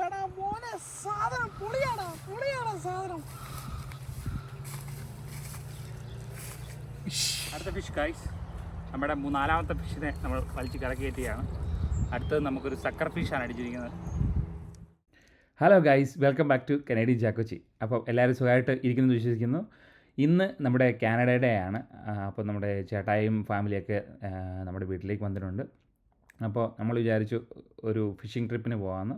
എടാ മോനെ സാധനം പൊളിയാടാ, പൊളിയാടാ സാധനം. അടുത്ത ഫിഷ് ഗൈസ്, നമ്മുടെ നാലാമത്തെ ഫിഷിനെ നമ്മൾ വലിച്ച് കരകയറ്റുകയാണ്. അടുത്തത് നമുക്കൊരു സക്കർ ഫിഷാണ് അടിച്ചിരിക്കുന്നത്. Hello guys, welcome back to Canadian Jakkochi. അപ്പോൾ എല്ലാവരും സുഖമായിട്ട് ഇരിക്കുന്നു വിശ്വസിക്കുന്നു. ഇന്ന് നമ്മുടെ കാനഡയുടെ ആണ്. അപ്പോൾ നമ്മുടെ ചേട്ടായും ഫാമിലിയൊക്കെ നമ്മുടെ വീട്ടിലേക്ക് വന്നിട്ടുണ്ട്. അപ്പോൾ നമ്മൾ വിചാരിച്ചു ഒരു ഫിഷിംഗ് ട്രിപ്പിന് പോകാമെന്ന്.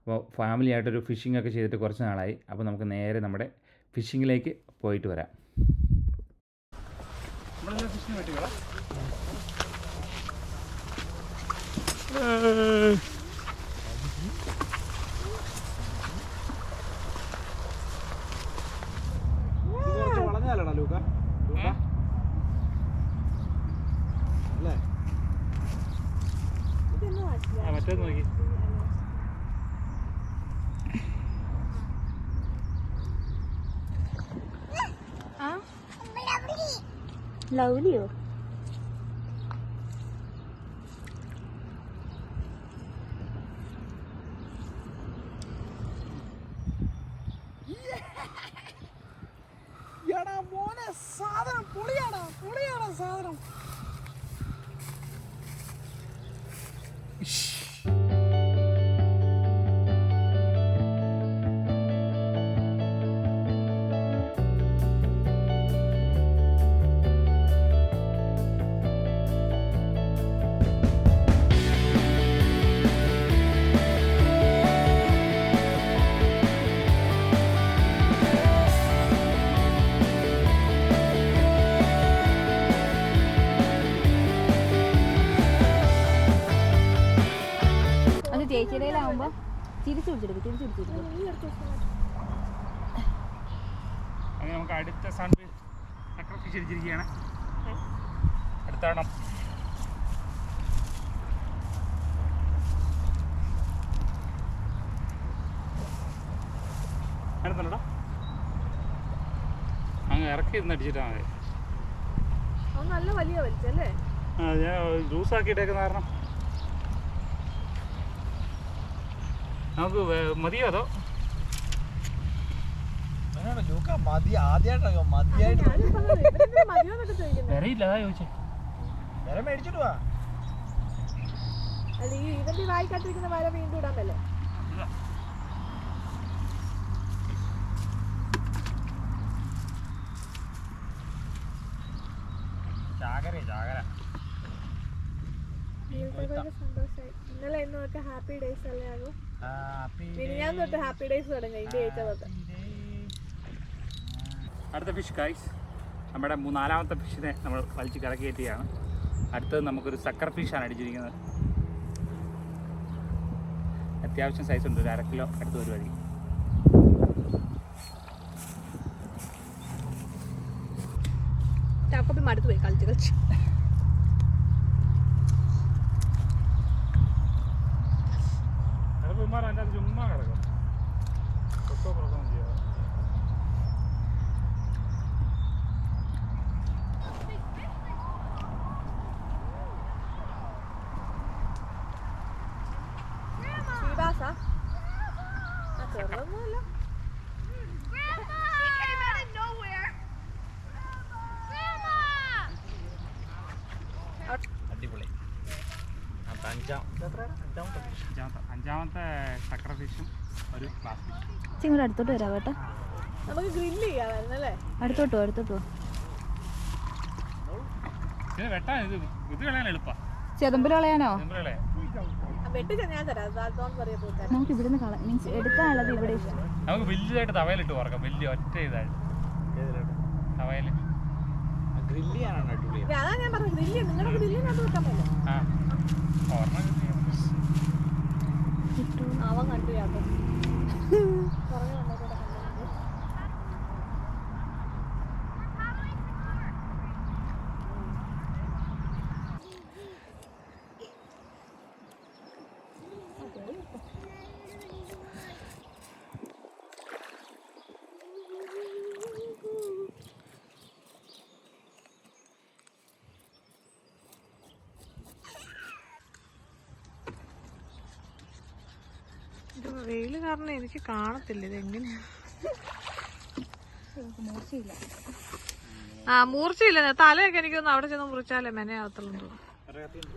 അപ്പോൾ ഫാമിലിയായിട്ടൊരു ഫിഷിംഗ് ഒക്കെ ചെയ്തിട്ട് കുറച്ച് നാളായി. അപ്പോൾ നമുക്ക് നേരെ നമ്മുടെ ഫിഷിങ്ങിലേക്ക് പോയിട്ട് വരാം. ഫിഷിന് പറ്റിക്കോളാം. വളഞ്ഞാലടാ ലൂക്ക അല്ലേ? മറ്റേത് നോക്കി. ലവ്ലിയോ? എടാ മോനെ സാധനം പൊളിയാടാ, പൊളിയാടാ സാധനം. ചേച്ചിയുടെയിലാവുമ്പോ തിരിച്ചു പിടിച്ചെടുക്കും. അങ്ങനെ നമുക്ക് അടുത്ത സക്കർ ഫിഷ് അടിച്ചിരിക്കുകയാണ്. അടുത്താണോ? അടുത്തുണ്ടോ? അങ്ങ് ഇറക്കി ഇരുന്ന് അടിച്ചിട്ടാ മതി. നല്ല വലിയ വലിച്ചല്ലേ? ഞാൻ ജ്യൂസാക്കിയിട്ടേക്കുന്ന കാരണം നമുക്ക് മതിയോ അതോ? വിലയില്ല, അതാ ചോദിച്ചേ. വില മേടിച്ചിട്ട് വാ. ഇവന്റെ വായിക്കാട്ടിരിക്കുന്ന വല വീണ്ടും ഇടാമല്ലേ? ചാകര ഇന്നലെ ഇന്നൊക്കെ ഹാപ്പി ഡേയ്സ് അല്ലേ ആകും. ഞാൻ തൊട്ട് ഹാപ്പി ഡേയ്സ് തുടങ്ങി. അടുത്ത ഫിഷ് ഗൈസ്, നമ്മുടെ നാലാമത്തെ ഫിഷിനെ നമ്മൾ വലിച്ച് കരകയറ്റുകയാണ്. അടുത്തത് നമുക്കൊരു സക്കർ ഫിഷാണ് അടിച്ചിരിക്കുന്നത്. അത്യാവശ്യം സൈസ് ഉണ്ട്, ഒരു 1/2 കിലോ അടുത്ത് വരുമായിരിക്കും. മടുത്ത് പോയി കളിച്ച് അതിൻ്റെ അത് ചുമ്മാ കിടക്കും. പ്രസവം ചെയ്യാം. അടിപൊളി. അഞ്ചാമത്തെ സക്കർ ഫിഷും ഒരു ഗ്ലാസ് ഫിഷും. ഇങ്ങോട്ട് അടുത്തോട്ട് വരാം കേട്ടോ. നമുക്ക് ഗ്രില്ല് ചെയ്യാമായിരുന്നല്ലേ? അടുത്തോട്ടോ. ഇത് വെട്ടാൻ ഇത് കളയാൻ എളുപ്പമാണ്. ചെതമ്പിൽ കളയാനോ? നമുക്ക് ഇവിടുന്ന് മീൻസ് എടുക്കാനുള്ളത് ഇവിടെ. നമുക്ക് വലിയതായിട്ട് തവയിലിട്ട് വറക്കാം, വലിയ ഒറ്റ ഇതായിട്ട് തവയില് ഗ്രില്ല് ചെയ്യാനാണ് അടിപൊളി. അതാ ഞാൻ പറഞ്ഞത്, ഗ്രില്ല് നിങ്ങളുടെ ഗ്രില്ലിനകത്ത് വെക്കാൻ പറ്റില്ല. അവൻ കണ്ടു യാത്ര ഇത് വെയിൽ കാരണം എനിക്ക് കാണത്തില്ല ഇതെങ്ങനെയാ. മൂർച്ചയില്ല. തലയൊക്കെ എനിക്കൊന്ന് അവിടെ ചെന്ന് മുറിച്ചാലേ മെനയാകത്തുള്ളൂ തോന്നുന്നു.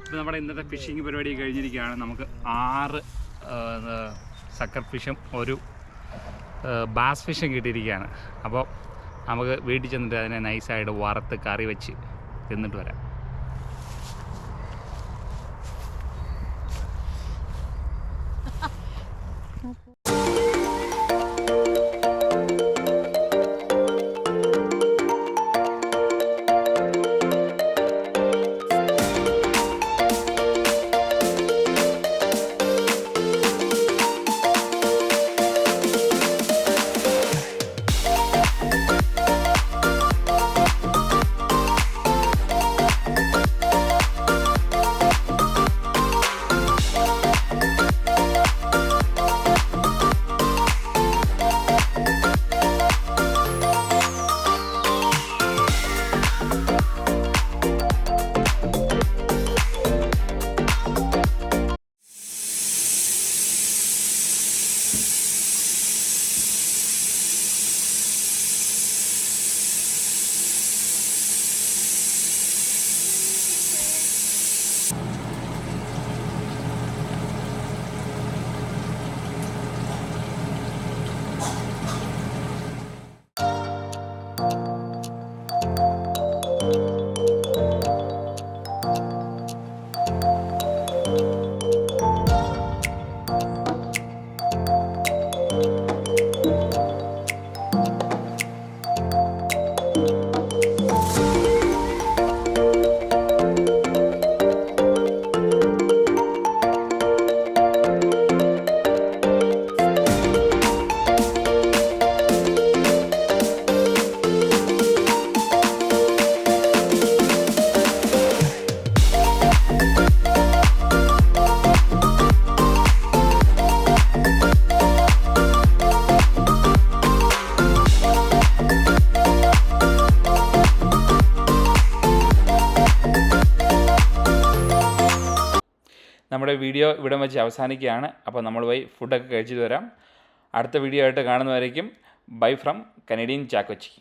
ഇപ്പോൾ നമ്മുടെ ഇന്നത്തെ ഫിഷിംഗ് പരിപാടി കഴിഞ്ഞിരിക്കുകയാണ്. നമുക്ക് 6 സക്കർ ഫിഷും ഒരു ബാസ് ഫിഷും കിട്ടിയിരിക്കുകയാണ്. അപ്പോൾ നമുക്ക് വീട്ടിൽ ചെന്നിട്ട് അതിനെ നൈസായിട്ട് വറുത്ത് കറി വെച്ച് തിന്നിട്ട് വരാം. നമ്മുടെ വീഡിയോ ഇവിടെ വെച്ച് അവസാനിക്കുകയാണ്. അപ്പോൾ നമ്മൾ പോയി ഫുഡൊക്കെ കഴിച്ചിട്ട് വരാം. അടുത്ത വീഡിയോ ആയിട്ട് കാണുന്നവരേക്കും ബൈ ഫ്രം കനേഡിയൻ ജാക്കോച്ചി.